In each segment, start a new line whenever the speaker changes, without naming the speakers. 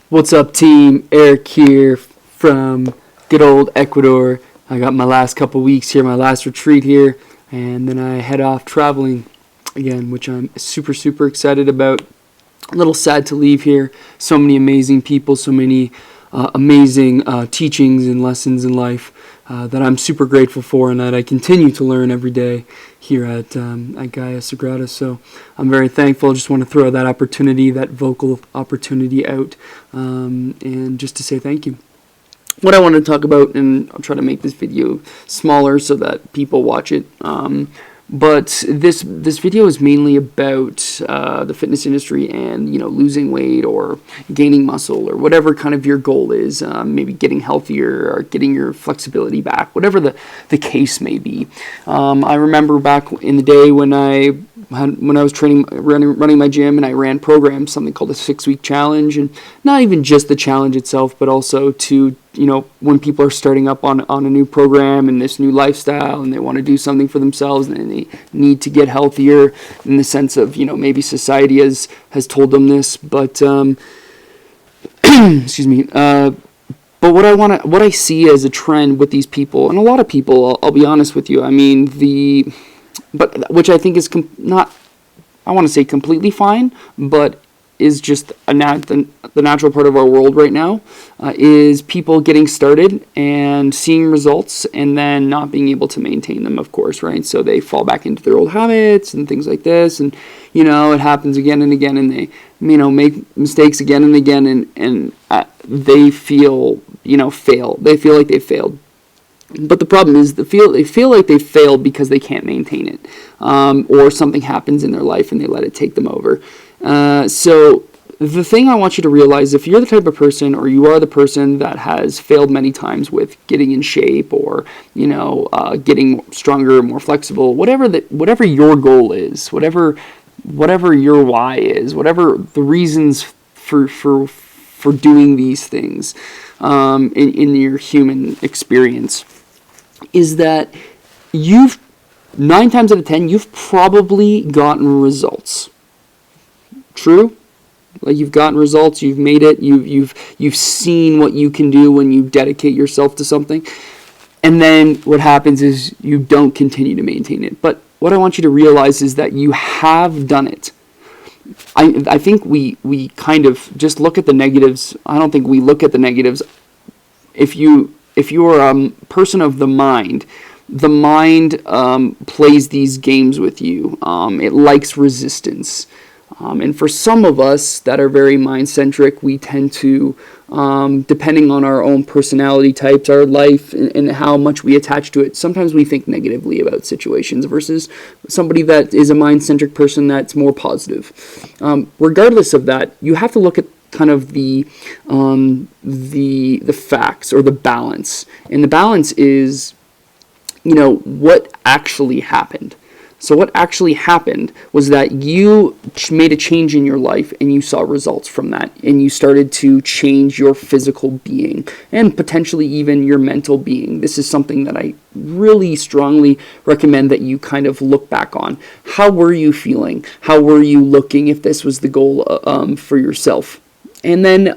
What's up, team? Eric here from good old Ecuador. I got my last couple weeks here, my last retreat here, and then I head off traveling again, which I'm super excited about. A little sad to leave here. So many amazing people, so many amazing teachings and lessons in life that I'm super grateful for, and that I continue to learn every day here at Gaia Sagrada. So I'm very thankful. Just want to throw that opportunity, that vocal opportunity out, and just to say thank you. What I want to talk about, and I'll try to make this video smaller so that people watch it. But this video is mainly about the fitness industry and losing weight or gaining muscle or whatever kind of your goal is. Maybe getting healthier or getting your flexibility back, whatever the case may be. I remember back in the day when I was running my gym, and I ran programs, something called a 6-week challenge, and not even just the challenge itself, but also to when people are starting up on a new program and this new lifestyle, and they want to do something for themselves, and they need to get healthier in the sense of maybe society has told them this, but excuse me. But what I see as a trend with these people, and a lot of people, I'll be honest with you. I mean but which I think is not, I want to say completely fine, but is just the natural part of our world right now, is people getting started and seeing results and then not being able to maintain them, of course, right? So they fall back into their old habits and things like this, and it happens again and again, and they make mistakes again and again, and they feel fail. They feel like they failed. But the problem is they feel like they failed because they can't maintain it, or something happens in their life and they let it take them over. So the thing I want you to realize, if you're the type of person, or you are the person that has failed many times with getting in shape, or getting stronger, more flexible, whatever your goal is, whatever your why is, whatever the reasons for doing these things in your human experience, is that 9 times out of 10 you've probably gotten results. True? Like, you've gotten results, you've made it, you've seen what you can do when you dedicate yourself to something. And then what happens is you don't continue to maintain it. But what I want you to realize is that you have done it. I think we kind of just look at the negatives. I don't think we look at the negatives. If you're a person of the mind plays these games with you. It likes resistance. And for some of us that are very mind-centric, we tend to, depending on our own personality types, our life, and how much we attach to it, sometimes we think negatively about situations versus somebody that is a mind-centric person that's more positive. Regardless of that, you have to look at kind of the facts, or the balance. And the balance is, what actually happened. So what actually happened was that you made a change in your life, and you saw results from that, and you started to change your physical being and potentially even your mental being. This is something that I really strongly recommend that you kind of look back on. How were you feeling? How were you looking, if this was the goal for yourself? And then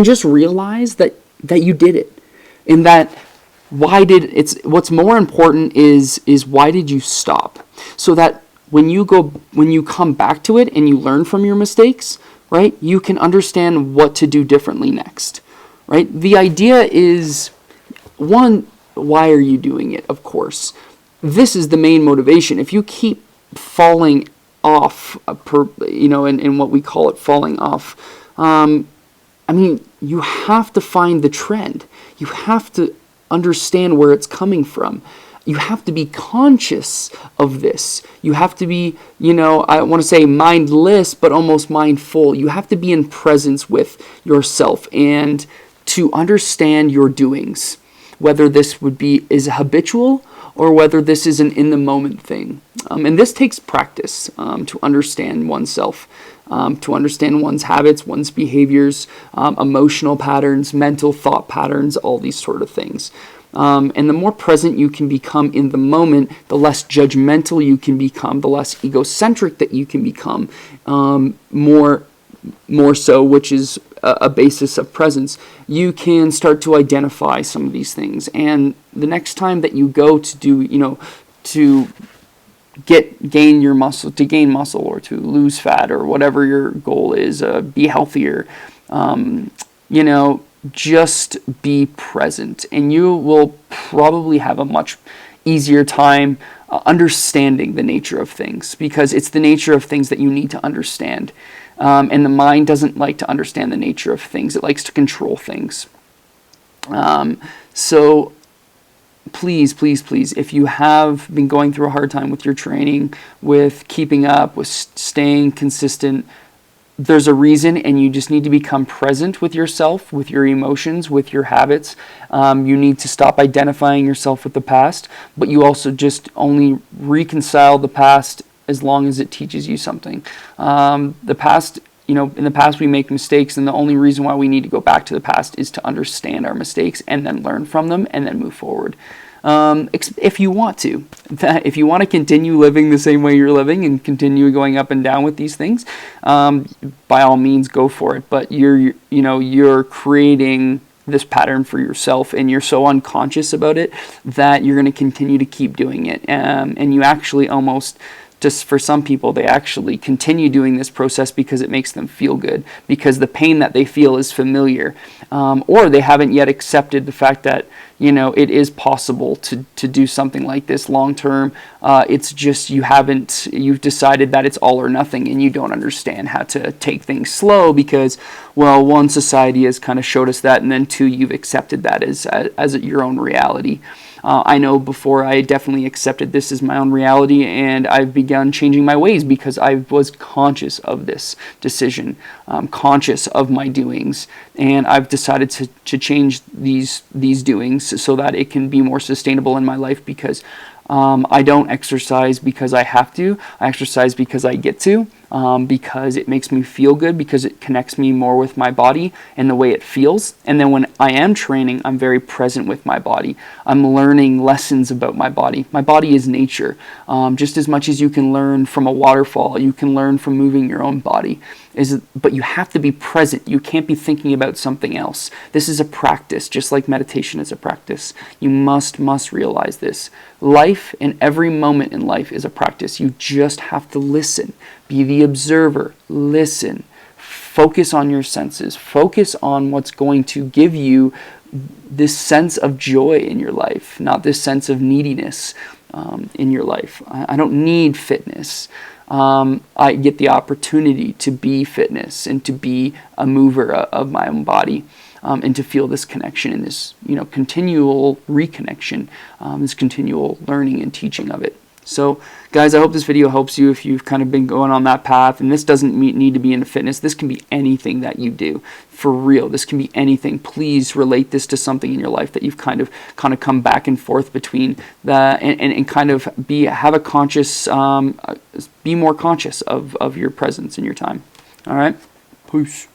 just realize that you did it, and that what's more important is why did you stop? So that when you come back to it and you learn from your mistakes, right, you can understand what to do differently next, right? The idea is, one, why are you doing it? Of course, this is the main motivation. If you keep falling off, in what we call it, falling off, you have to find the trend. You have to understand where it's coming from. You have to be conscious of this. You have to be, I want to say mindless, but almost mindful. You have to be in presence with yourself and to understand your doings, whether this is habitual or whether this is an in-the-moment thing. And this takes practice to understand oneself, to understand one's habits, one's behaviors, emotional patterns, mental thought patterns, all these sort of things. And the more present you can become in the moment, the less judgmental you can become, the less egocentric that you can become, more so, which is a basis of presence, you can start to identify some of these things. And the next time that you go to do, to gain muscle or to lose fat or whatever your goal is, be healthier, just be present, and you will probably have a much easier time understanding the nature of things, because it's the nature of things that you need to understand. And the mind doesn't like to understand the nature of things. It likes to control things. So please, please, please, if you have been going through a hard time with your training, with keeping up, with staying consistent, there's a reason, and you just need to become present with yourself, with your emotions, with your habits. You need to stop identifying yourself with the past, but you also just only reconcile the past as long as it teaches you something. The past, in the past we make mistakes, and the only reason why we need to go back to the past is to understand our mistakes and then learn from them and then move forward. If you want to, continue living the same way you're living and continue going up and down with these things, by all means go for it. But you're creating this pattern for yourself, and you're so unconscious about it that you're going to continue to keep doing it. And you actually almost, just for some people, they actually continue doing this process because it makes them feel good, because the pain that they feel is familiar, or they haven't yet accepted the fact that it is possible to do something like this long term. It's just you've decided that it's all or nothing, and you don't understand how to take things slow because, well, one, society has kind of showed us that, and then two, you've accepted that as your own reality. I know before I definitely accepted this as my own reality, and I've begun changing my ways because I was conscious of this decision, conscious of my doings, and I've decided to change these doings so that it can be more sustainable in my life, because I don't exercise because I have to. I exercise because I get to, because it makes me feel good, because it connects me more with my body and the way it feels. And then when I am training, I'm very present with my body. I'm learning lessons about my body. My body is nature. Just as much as you can learn from a waterfall, you can learn from moving your own body. But you have to be present. You can't be thinking about something else. This is a practice, just like meditation is a practice. You must realize this. Life, and every moment in life, is a practice. You just have to listen. Be the observer. Listen. Focus on your senses. Focus on what's going to give you this sense of joy in your life, not this sense of neediness in your life. I don't need fitness. I get the opportunity to be fitness and to be a mover of my own body, and to feel this connection and this, continual reconnection, this continual learning and teaching of it. So, guys, I hope this video helps you if you've kind of been going on that path. And this doesn't need to be into fitness. This can be anything that you do. For real, this can be anything. Please relate this to something in your life that you've kind of come back and forth between, and kind of have a conscious, be more conscious of your presence in your time. All right? Peace.